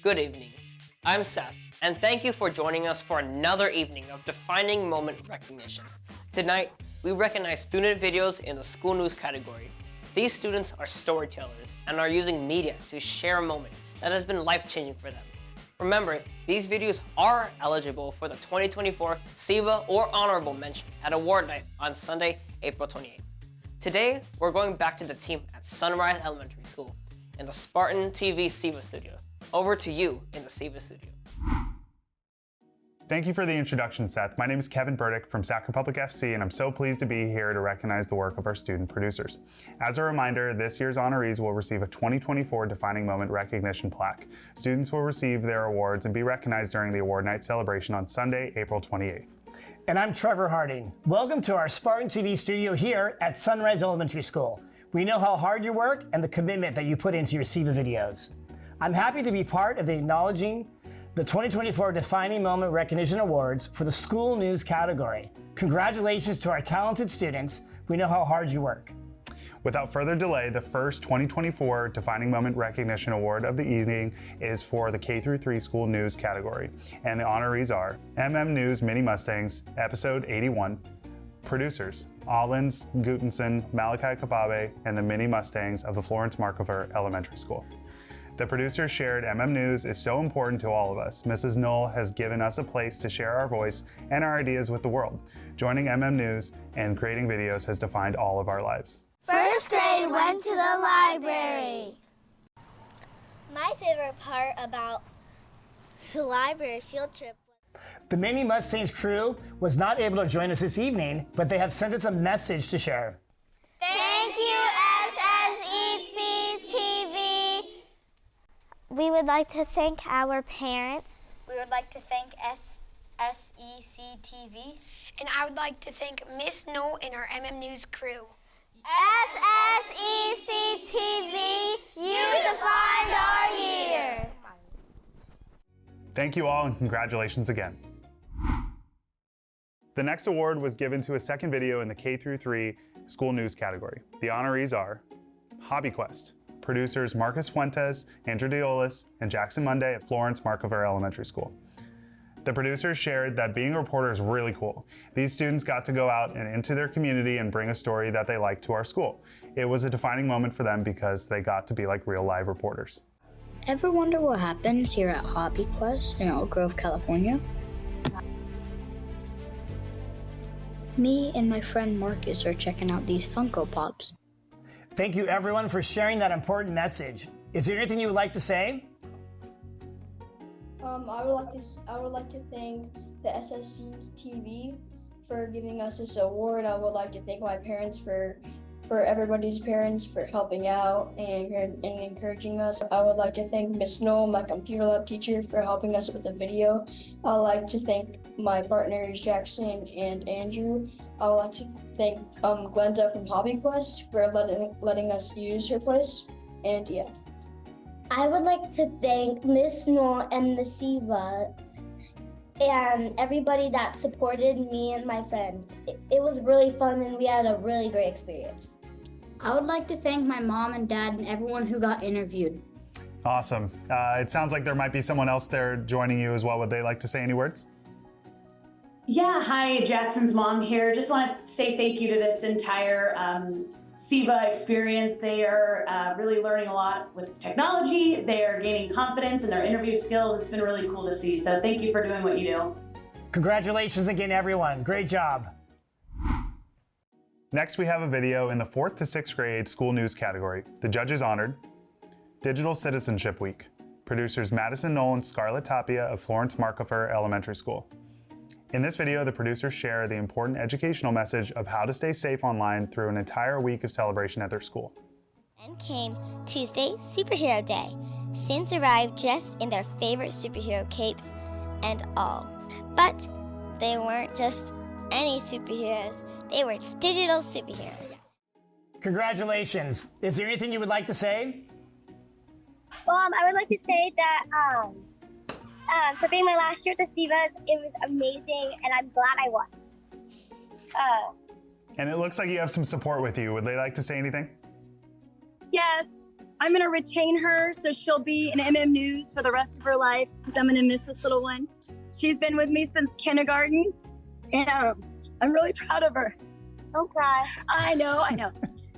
Good evening. I'm Seth, and thank you for joining us for another evening of Defining Moment Recognitions. Tonight, we recognize student videos in the school news category. These students are storytellers and are using media to share a moment that has been life-changing for them. Remember, these videos are eligible for the 2024 SEVA or Honorable Mention at Award Night on Sunday, April 28th. Today, we're going back to the team at Sunrise Elementary School in the Spartan TV SEVA studio. Over to you in the SEVA studio. Thank you for the introduction, Seth. My name is Kevin Burdick from Sac Republic FC, and I'm so pleased to be here to recognize the work of our student producers. As a reminder, this year's honorees will receive a 2024 Defining Moment Recognition plaque. Students will receive their awards and be recognized during the award night celebration on Sunday, April 28th. And I'm Trevor Harding. Welcome to our Spartan TV studio here at Sunrise Elementary School. We know how hard you work and the commitment that you put into your SEVA videos. I'm happy to be part of the acknowledging the 2024 Defining Moment Recognition Awards for the school news category. Congratulations to our talented students. We know how hard you work. Without further delay, the first 2024 Defining Moment Recognition Award of the evening is for the K-3 school news category. And the honorees are News Mini Mustangs, Episode 81, producers, Allens Gutenson, Malachi Kababe, and the Mini Mustangs of the Florence Markover Elementary School. The producers shared News is so important to all of us. Mrs. Knoll has given us a place to share our voice and our ideas with the world. Joining News and creating videos has defined all of our lives. First grade went to the library. My favorite part about the library field trip. The Mini Mustangs crew was not able to join us this evening, but they have sent us a message to share. Thank you, SECC TV. We would like to thank our parents. We would like to thank SECTV. And I would like to thank Miss Knoll and our News crew. SECTV, you defined our year. Thank you all and congratulations again. The next award was given to a second video in the K-3 school news category. The honorees are Hobby Quest, producers Marcus Fuentes, Andrew Deolis, and Jackson Monday at Florence Markover Elementary School. The producers shared that being a reporter is really cool. These students got to go out and into their community and bring a story that they like to our school. It was a defining moment for them because they got to be like real live reporters. Ever wonder what happens here at Hobby Quest in Oak Grove, California? Me and my friend Marcus are checking out these Funko Pops. Thank you everyone for sharing that important message. Is there anything you would like to say? I would like to thank the SECC TV for giving us this award. I would like to thank my parents for everybody's parents for helping out and encouraging us. I would like to thank Miss Knoll, my computer lab teacher, for helping us with the video. I would like to thank my partners Jackson and Andrew. I would like to thank Glenda from Hobby Quest for letting us use her place. And yeah. I would like to thank Miss Knoll and the SEVA and everybody that supported me and my friends. It was really fun and we had a really great experience. I would like to thank my mom and dad and everyone who got interviewed. Awesome. It sounds like there might be someone else there joining you as well. Would they like to say any words? Yeah, hi, Jackson's mom here. Just want to say thank you to this entire SEVA experience. They are really learning a lot with technology. They are gaining confidence in their interview skills. It's been really cool to see. So thank you for doing what you do. Congratulations again, everyone. Great job. Next, we have a video in the 4th to 6th grade school news category. The judges honored Digital Citizenship Week. Producers Madison Knoll and Scarlett Tapia of Florence Markover Elementary School. In this video, the producers share the important educational message of how to stay safe online through an entire week of celebration at their school. Then came Tuesday, Superhero Day. Students arrived dressed in their favorite superhero capes and all. But they weren't just any superheroes, they were digital superheroes. Congratulations. Is there anything you would like to say? I would like to say that for being my last year at the SEVAs, it was amazing and I'm glad I won. And it looks like you have some support with you. Would they like to say anything? Yes, I'm gonna retain her so she'll be in MM News for the rest of her life because I'm gonna miss this little one. She's been with me since kindergarten, and I'm really proud of her. Don't cry. I know.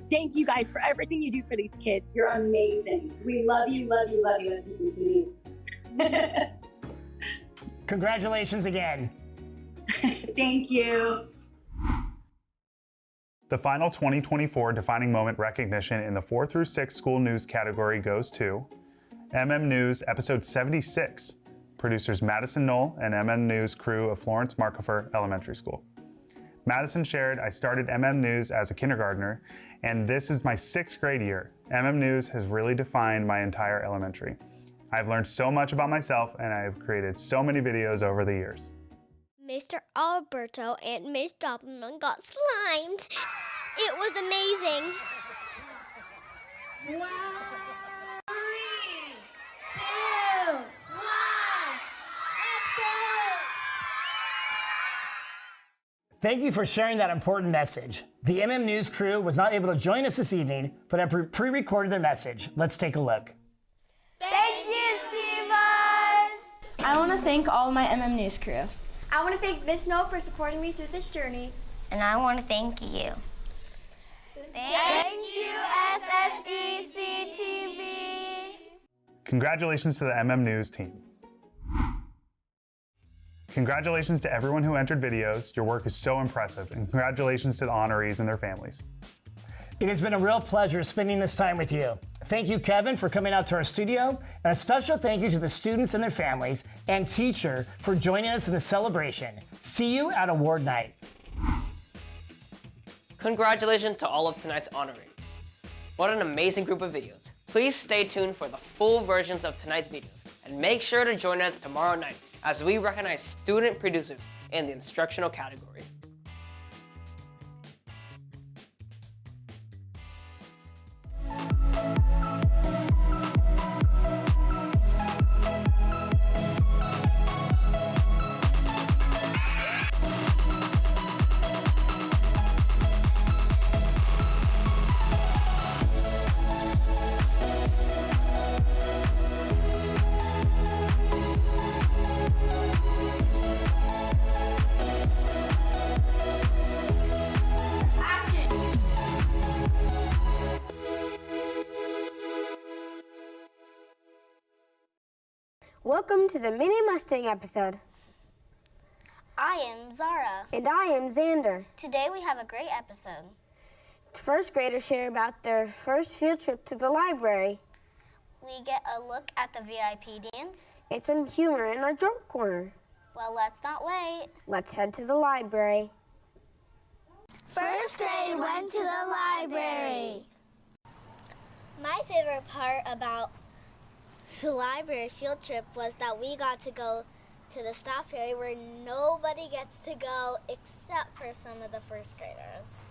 Thank you guys for everything you do for these kids. You're amazing. We love you at SECC TV. Congratulations again. Thank you. The final 2024 Defining Moment recognition in the 4 through 6 school news category goes to MM News Episode 76, producers Madison Knoll and MM News crew of Florence Markofer Elementary School. Madison shared, "I started MM News as a kindergartner, and this is my 6th grade year. MM News has really defined my entire elementary. I've learned so much about myself, and I have created so many videos over the years." Mr. Alberto and Miss Doppelman got slimed. It was amazing. Wow. 3, 2, 1, let's go! Thank you for sharing that important message. The MM News crew was not able to join us this evening, but have pre-recorded their message. Let's take a look. Thank you, Sivas! I want to thank all my MM News crew. I want to thank Miss Snow for supporting me through this journey. And I want to thank you. Thank you, SECC TV. Congratulations to the MM News team. Congratulations to everyone who entered videos. Your work is so impressive, and congratulations to the honorees and their families. It has been a real pleasure spending this time with you. Thank you, Kevin, for coming out to our studio, and a special thank you to the students and their families and teacher for joining us in the celebration. See you at award night. Congratulations to all of tonight's honorees. What an amazing group of videos. Please stay tuned for the full versions of tonight's videos, and make sure to join us tomorrow night as we recognize student producers in the instructional category. Welcome to the Mini Mustang episode. I am Zara. And I am Xander. Today we have a great episode. First graders share about their first field trip to the library. We get a look at the VIP dance. And some humor in our joke corner. Well, let's not wait. Let's head to the library. First grade went to the library. My favorite part about the library field trip was that we got to go to the staff area where nobody gets to go except for some of the first graders.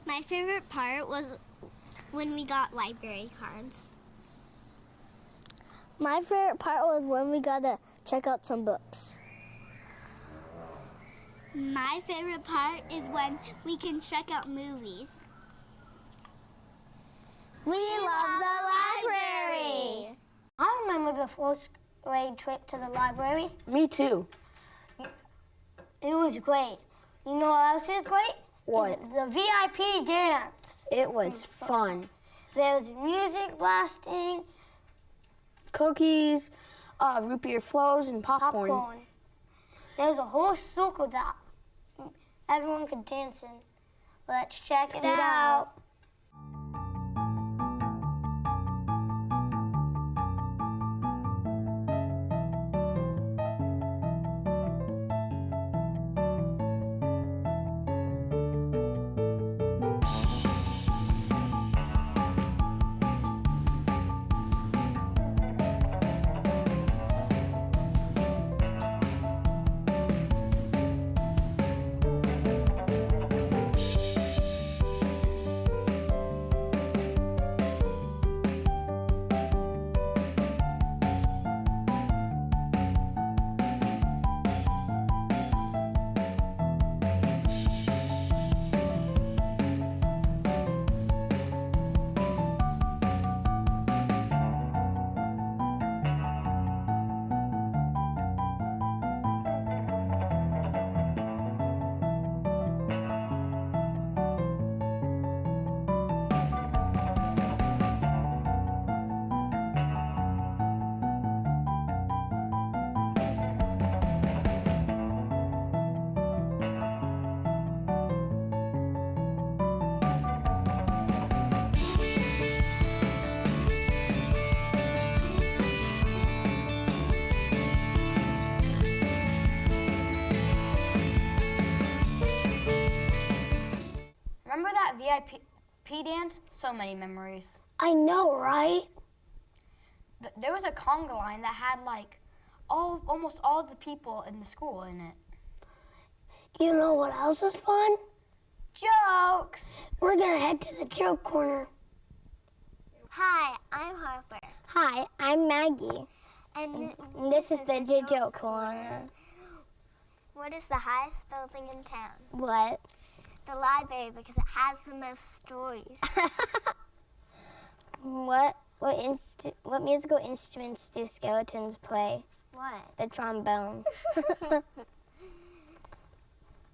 My favorite part was when we got library cards. My favorite part was when we got to check out some books. My favorite part is when we can check out movies. We love the library. I remember the first grade trip to the library. Me too. It was great. You know what else is great? What? The VIP dance. It was fun. There was music blasting. Cookies, root beer flows, and popcorn. There was a whole circle that everyone could dance in. Let's check it out. Remember that VIP dance? So many memories. I know, right? There was a conga line that had like almost all the people in the school in it. You know what else is fun? Jokes! We're gonna head to the joke corner. Hi, I'm Harper. Hi, I'm Maggie. And This is the joke corner. what is the highest building in town? What? The library, because it has the most stories. What musical instruments do skeletons play? What? The trombone.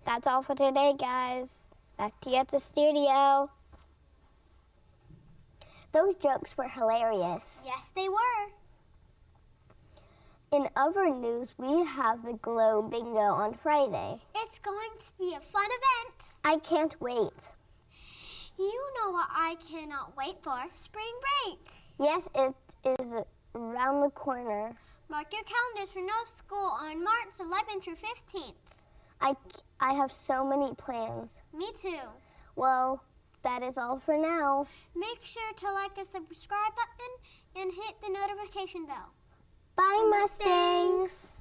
That's all for today, guys. Back to you at the studio. Those jokes were hilarious. Yes, they were. In other news, we have the Glow Bingo on Friday. It's going to be a fun event. I can't wait. You know what I cannot wait for? Spring break. Yes, it is around the corner. Mark your calendars for no school on March 11th through 15th. I have so many plans. Me too. Well, that is all for now. Make sure to like the subscribe button and hit the notification bell. Bye, Mustangs.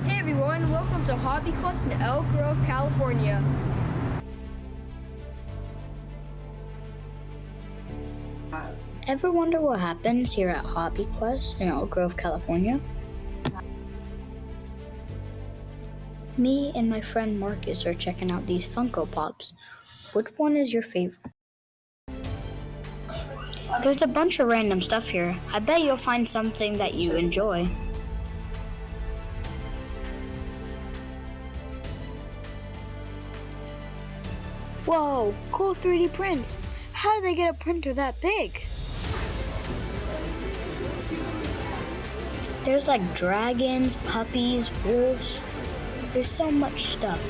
Hey everyone, welcome to Hobby Quest in Elk Grove, California. Ever wonder what happens here at Hobby Quest in Elk Grove, California? Me and my friend Marcus are checking out these Funko Pops. Which one is your favorite? There's a bunch of random stuff here. I bet you'll find something that you enjoy. Whoa, cool 3D prints. How do they get a printer that big? There's like dragons, puppies, wolves. There's so much stuff.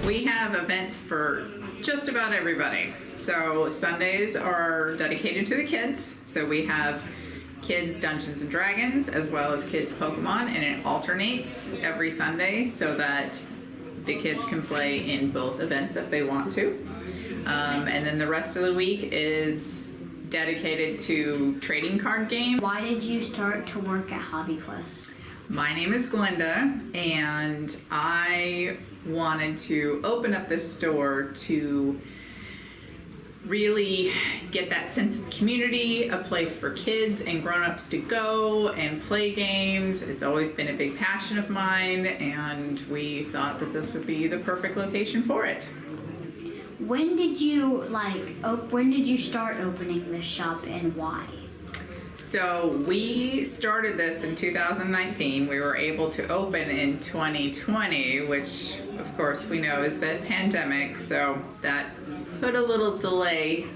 We have events for just about everybody. So Sundays are dedicated to the kids. So we have kids Dungeons and Dragons as well as kids Pokemon, and it alternates every Sunday so that the kids can play in both events if they want to. And then the rest of the week is dedicated to trading card games. Why did you start to work at Hobby Quest? My name is Glenda, and I wanted to open up this store to really get that sense of community, a place for kids and grown-ups to go and play games. It's always been a big passion of mine, and we thought that this would be the perfect location for it. When did you start opening this shop and why? So we started this in 2019. We were able to open in 2020, which of course we know is the pandemic, so that put a little delay,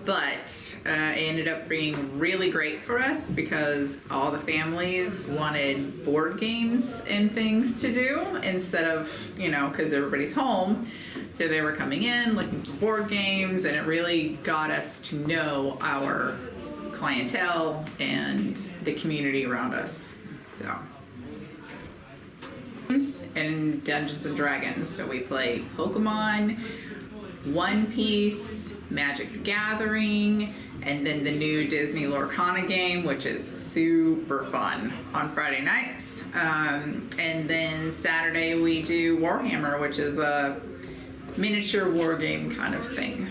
but it ended up being really great for us because all the families wanted board games and things to do instead of, because everybody's home. So they were coming in looking for board games, and it really got us to know our clientele and the community around us. So, and Dungeons and Dragons. So we play Pokemon, One Piece, Magic the Gathering, and then the new Disney Lorcana game, which is super fun on Friday nights. And then Saturday we do Warhammer, which is a miniature war game kind of thing.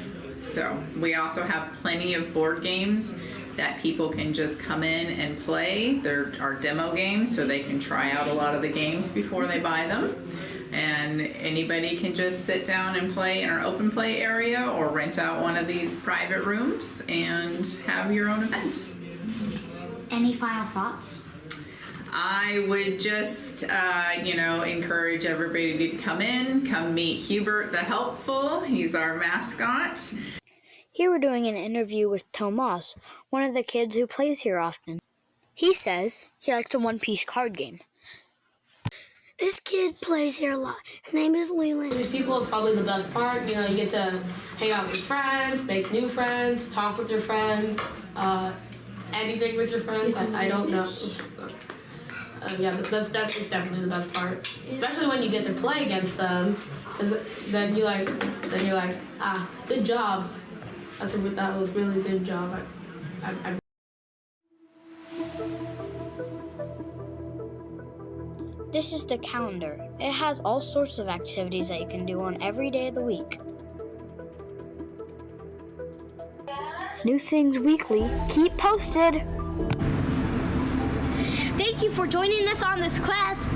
So we also have plenty of board games that people can just come in and play. There are demo games, so they can try out a lot of the games before they buy them. And anybody can just sit down and play in our open play area or rent out one of these private rooms and have your own event. Any final thoughts? I would just, encourage everybody to come meet Hubert the Helpful. He's our mascot. Here we're doing an interview with Tomas, one of the kids who plays here often. He says he likes the one-piece card game. This kid plays here a lot. His name is Leland. These people is probably the best part. You get to hang out with your friends, make new friends, talk with your friends, anything with your friends. I don't know. That's definitely the best part. Especially when you get to play against them, because then you're like, good job. That was really good job. This is the calendar. It has all sorts of activities that you can do on every day of the week. New things weekly. Keep posted. Thank you for joining us on this quest.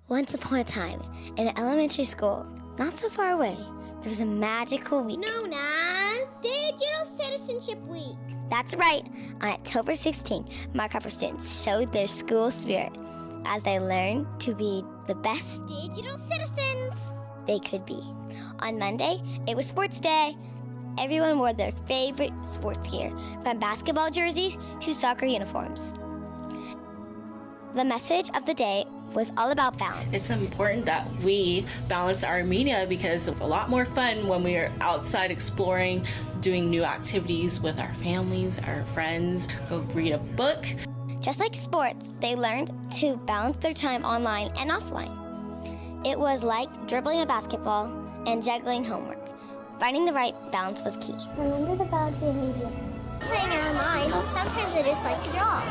Once upon a time, in an elementary school, not so far away, there was a magical week Known as Digital Citizenship Week. That's right. On October 16th, Mark Harper students showed their school spirit as they learned to be the best digital citizens they could be. On Monday, it was sports day. Everyone wore their favorite sports gear, from basketball jerseys to soccer uniforms. The message of the day was all about balance. It's important that we balance our media because it's a lot more fun when we are outside exploring, doing new activities with our families, our friends, go read a book. Just like sports, they learned to balance their time online and offline. It was like dribbling a basketball and juggling homework. Finding the right balance was key. Remember the balance of media. Playing online, sometimes I just like to draw.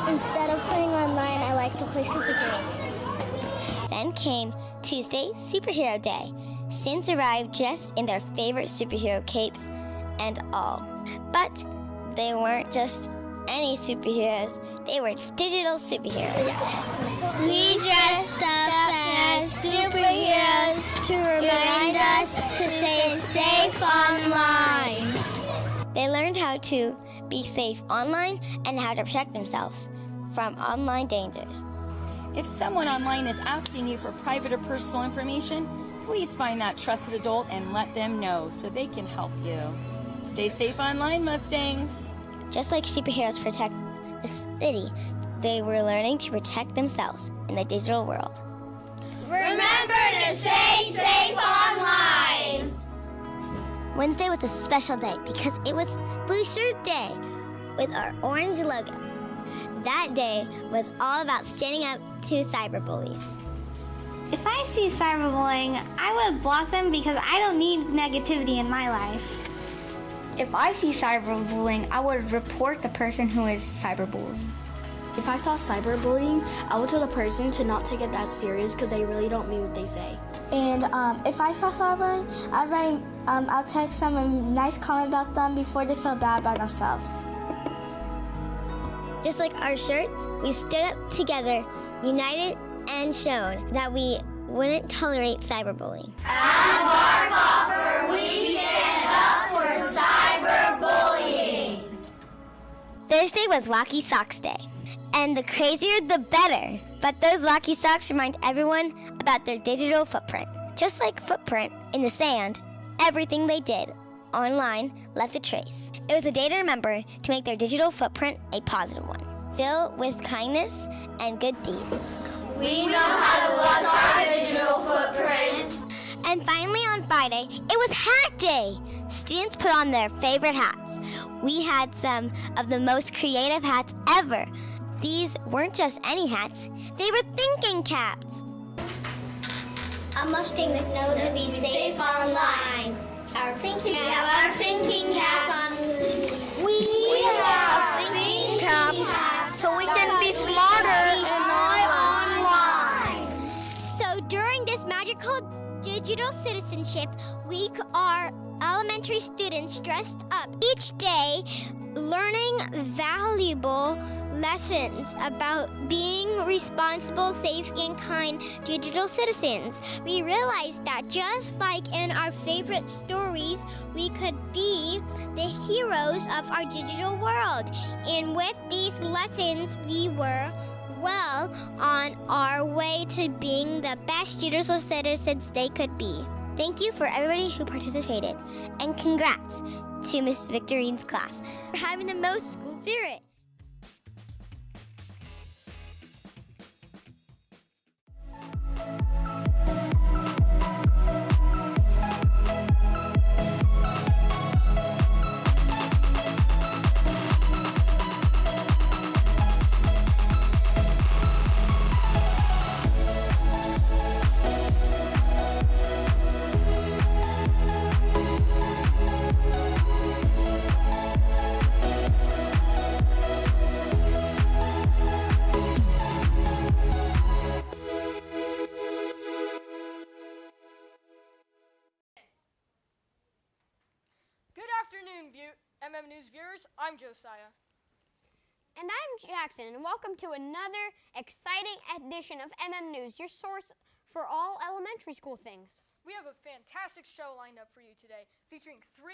Instead of playing online, I like to play superhero games. Then came Tuesday, Superhero Day. Students arrived dressed in their favorite superhero capes and all. But they weren't just any superheroes, they were digital superheroes. We dressed up as superheroes to remind us to stay safe online. They learned how to be safe online and how to protect themselves from online dangers. If someone online is asking you for private or personal information, please find that trusted adult and let them know so they can help you. Stay safe online, Mustangs. Just like superheroes protect the city, they were learning to protect themselves in the digital world. Remember to stay safe online. Wednesday was a special day because it was Blue Shirt Day with our orange logo. That day was all about standing up to cyberbullies. If I see cyberbullying, I would block them because I don't need negativity in my life. If I see cyberbullying, I would report the person who is cyberbullying. If I saw cyberbullying, I would tell the person to not take it that serious because they really don't mean what they say. And if I saw cyberbullying, I'll text them a nice comment about them before they feel bad about themselves. Just like our shirts, we stood up together, united and shown that we wouldn't tolerate cyberbullying. At Mark Harper, we stand up for cyberbullying. Thursday was Wacky Socks Day. And the crazier, the better. But those wacky socks remind everyone about their digital footprint. Just like footprint in the sand, everything they did online left a trace. It was a day to remember to make their digital footprint a positive one, filled with kindness and good deeds. We know how to watch our digital footprint. And finally on Friday, it was Hat Day. Students put on their favorite hats. We had some of the most creative hats ever. These weren't just any hats, they were thinking caps. A Mustangs know to be safe online. Our thinking caps. We have thinking caps so we can be smarter and not online. So during this magical Digital Citizenship Week, our elementary students dressed up each day learning valuable lessons about being responsible, safe, and kind digital citizens. We realized that just like in our favorite stories, we could be the heroes of our digital world. And with these lessons, we were well on our way to being the best digital citizens they could be. Thank you for everybody who participated, and congrats to Miss Victorine's class for having the most school spirit. Good afternoon, MM News viewers. I'm Josiah. And I'm Jackson, and welcome to another exciting edition of MM News, your source for all elementary school things. We have a fantastic show lined up for you today, featuring 3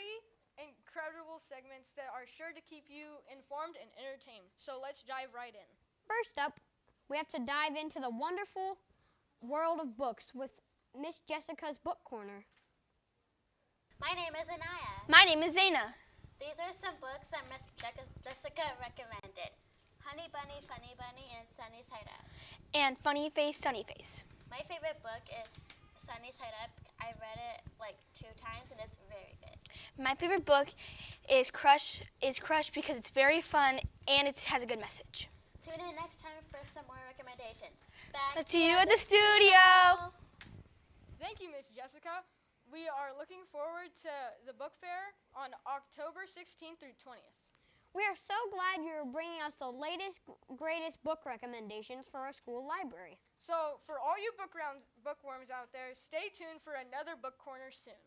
incredible segments that are sure to keep you informed and entertained. So let's dive right in. First up, we have to dive into the wonderful world of books with Miss Jessica's Book Corner. My name is Anaya. My name is Zaina. These are some books that Miss Jessica recommended. Honey Bunny, Funny Bunny, and Sunny Side Up. And Funny Face, Sunny Face. My favorite book is Sunny Side Up. I read it like 2 times and it's very good. My favorite book is Crush because it's very fun and it has a good message. Tune in next time for some more recommendations. Back to you at the studio. Thank you, Miss Jessica. We are looking forward to the book fair on October 16th through 20th. We are so glad you're bringing us the latest, greatest book recommendations for our school library. So, for all you bookworms out there, stay tuned for another book corner soon.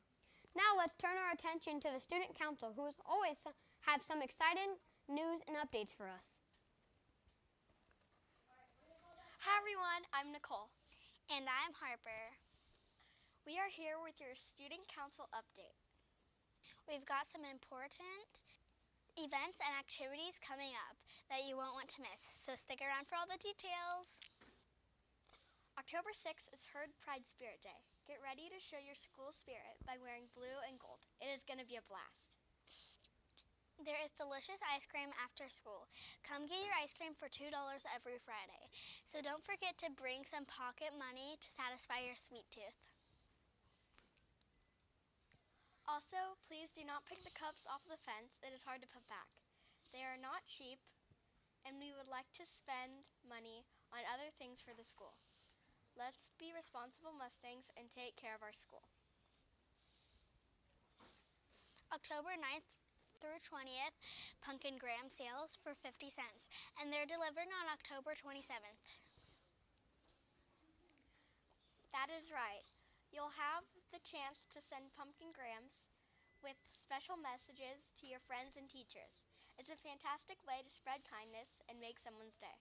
Now let's turn our attention to the Student Council, who always have some exciting news and updates for us. Hi everyone, I'm Nicole. And I'm Harper. We are here with your Student Council update. We've got some important events and activities coming up that you won't want to miss, so stick around for all the details. October 6th is Herd Pride Spirit Day. Get ready to show your school spirit by wearing blue and gold. It is going to be a blast. There is delicious ice cream after school. Come get your ice cream for $2 every Friday. So don't forget to bring some pocket money to satisfy your sweet tooth. Also, please do not pick the cups off the fence. It is hard to put back. They are not cheap, and we would like to spend money on other things for the school. Let's be responsible Mustangs and take care of our school. October 9th through 20th, pumpkin graham sales for 50 cents, and they're delivering on October 27th. That is right. You'll have the chance to send pumpkin grahams with special messages to your friends and teachers. It's a fantastic way to spread kindness and make someone's day.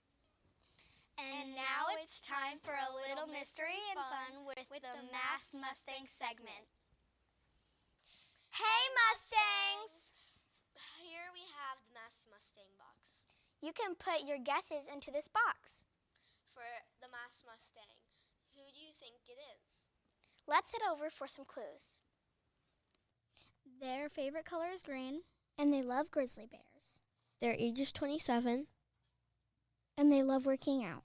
And now it's time for a little mystery and fun with the Mass Mustang segment. Hey, Mustangs! Here we have the Mass Mustang box. You can put your guesses into this box. For the Mass Mustang, who do you think it is? Let's head over for some clues. Their favorite color is green, and they love grizzly bears. Their age is 27, and they love working out.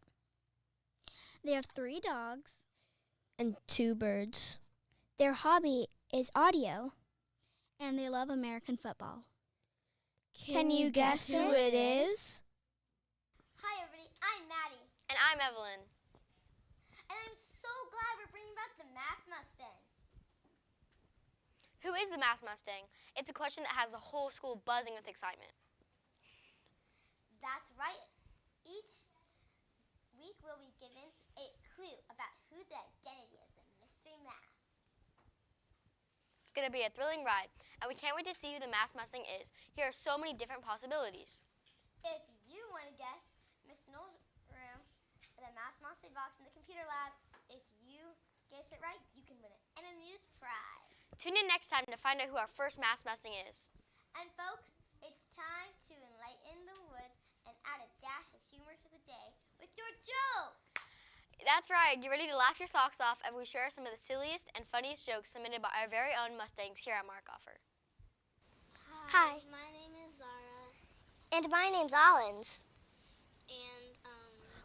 They have 3 dogs and 2 birds. Their hobby is audio, and they love American football. Can you guess who it is? Hi everybody, I'm Maddie. And I'm Evelyn. And I'm so glad we're bringing back the Mass Mustang. Who is the Mass Mustang? It's a question that has the whole school buzzing with excitement. That's right. Each week we'll be given a clue about who the identity is, the mystery mask. It's going to be a thrilling ride, and we can't wait to see who the Mass Mustang is. Here are so many different possibilities. If you want to guess Miss Knowles' room, the Mass Mustang box in the computer lab, if you guess it right, you can win an MMU's prize. Tune in next time to find out who our first Mass Mustang is. And folks, it's time to enlighten the woods and add a dash of humor to the day with your jokes. That's right. Get ready to laugh your socks off as we share some of the silliest and funniest jokes submitted by our very own Mustangs here at Markoffer. Hi. My name is Zara. And my name's Allens. And,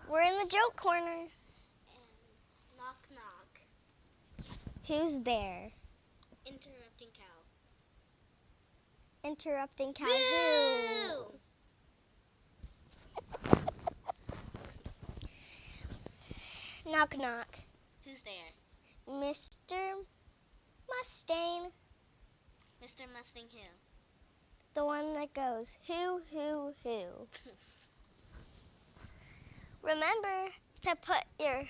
we're in the joke corner. knock knock. Who's there? Interrupting cow. Interrupting cow. Who? Knock knock. Who's there? Mr. Mustang. Mr. Mustang who? The one that goes, who? Remember to put your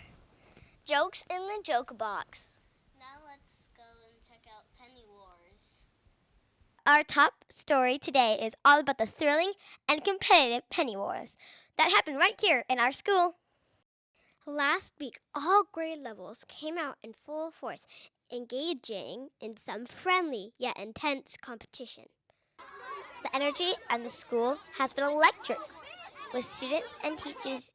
jokes in the joke box. Now let's go and check out Penny Wars. Our top story today is all about the thrilling and competitive Penny Wars that happened right here in our school. Last week, all grade levels came out in full force, engaging in some friendly yet intense competition. The energy at the school has been electric, with students and teachers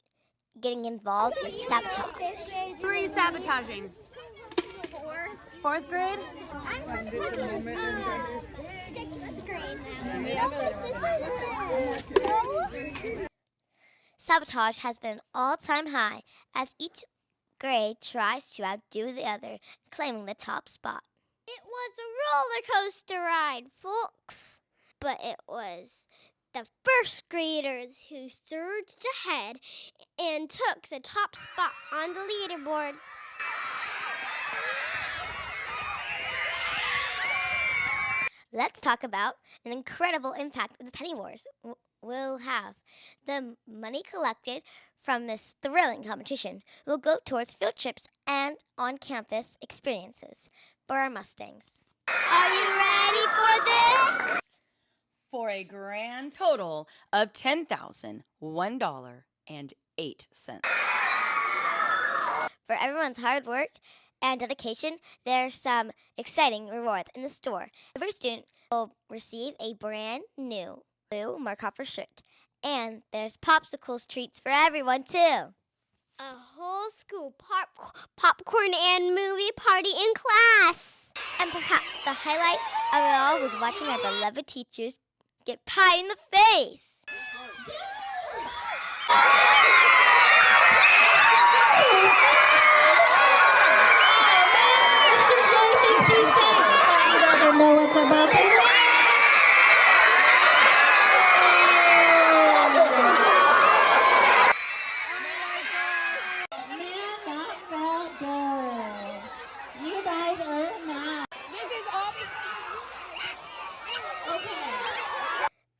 getting involved with sabotage. 3 sabotaging. 4th grade? Sabotage has been an all-time high as each grade tries to outdo the other, claiming the top spot. It was a roller coaster ride, folks. But it was the first graders who surged ahead and took the top spot on the leaderboard. Let's talk about an incredible impact the Penny Wars will have. The money collected from this thrilling competition will go towards field trips and on-campus experiences for our Mustangs. Are you ready for this? For a grand total of $10,001.08. For everyone's hard work and dedication, there are some exciting rewards in the store. Every student will receive a brand new blue Markoffer shirt. And there's popsicles treats for everyone, too. A whole school popcorn and movie party in class. And perhaps the highlight of it all was watching our beloved teachers get pie in the face.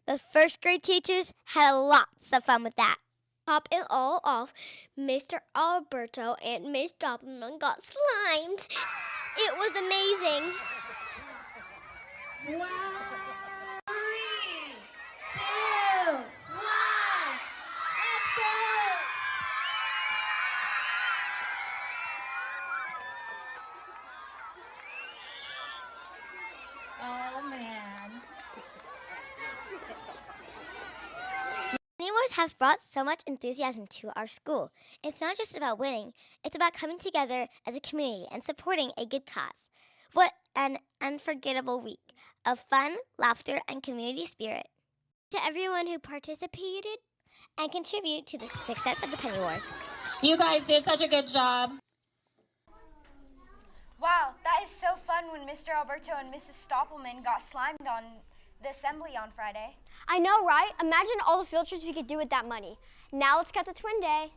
The first grade teachers had lots of fun with that. Top it all off, Mr. Alberto and Miss Doppelman got slimed. It was amazing. Wow. 3, 2, 1, let's go! Oh, man. Penny Wars has brought so much enthusiasm to our school. It's not just about winning, it's about coming together as a community and supporting a good cause. What an unforgettable week of fun, laughter, and community spirit. To everyone who participated and contributed to the success of the Penny Wars. You guys did such a good job. Wow, that is so fun when Mr. Alberto and Mrs. Stoppelman got slimed on the assembly on Friday. I know, right? Imagine all the field trips we could do with that money. Now let's cut to Twin Day.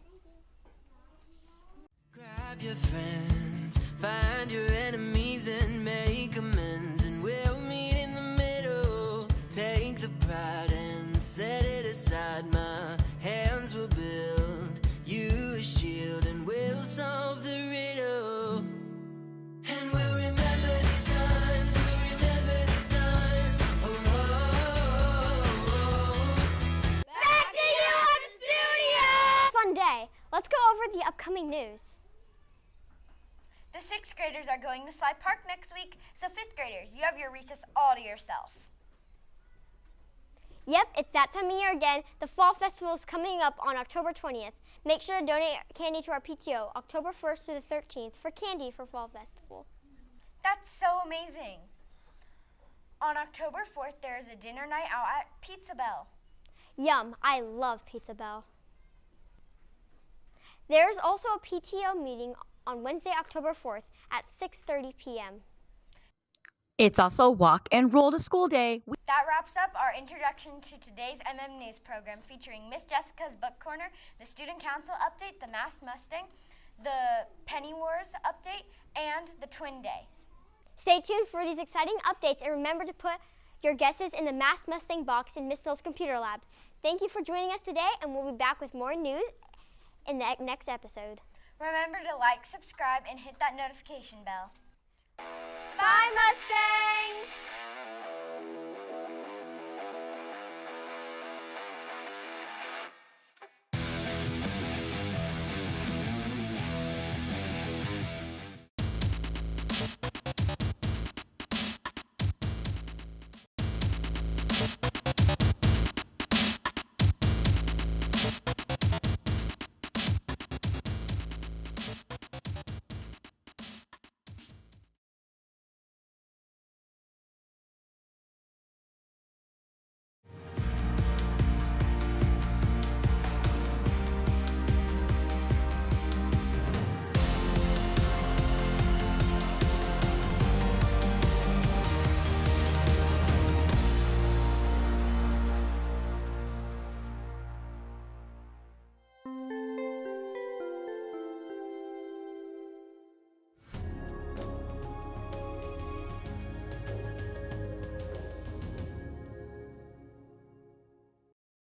Grab your friends, find your enemies and make amends, and we'll meet in the middle. Take the pride and set it aside. My hands will build you a shield, and we'll solve the riddle. And we'll remember these times, we'll remember News. The 6th graders are going to Sly Park next week, so 5th graders, you have your recess all to yourself. Yep, it's that time of year again. The Fall Festival is coming up on October 20th. Make sure to donate candy to our PTO October 1st through the 13th for candy for Fall Festival. That's so amazing. On October 4th, there is a dinner night out at Pizza Bell. Yum, I love Pizza Bell. There's also a PTO meeting on Wednesday, October 4th at 6:30 p.m. It's also Walk and Roll to School Day. That wraps up our introduction to today's News program featuring Miss Jessica's Book Corner, the Student Council update, the Masked Mustang, the Penny Wars update, and the Twin Days. Stay tuned for these exciting updates and remember to put your guesses in the Masked Mustang box in Miss Knowles' computer lab. Thank you for joining us today, and we'll be back with more news in the next episode. Remember to like, subscribe, and hit that notification bell.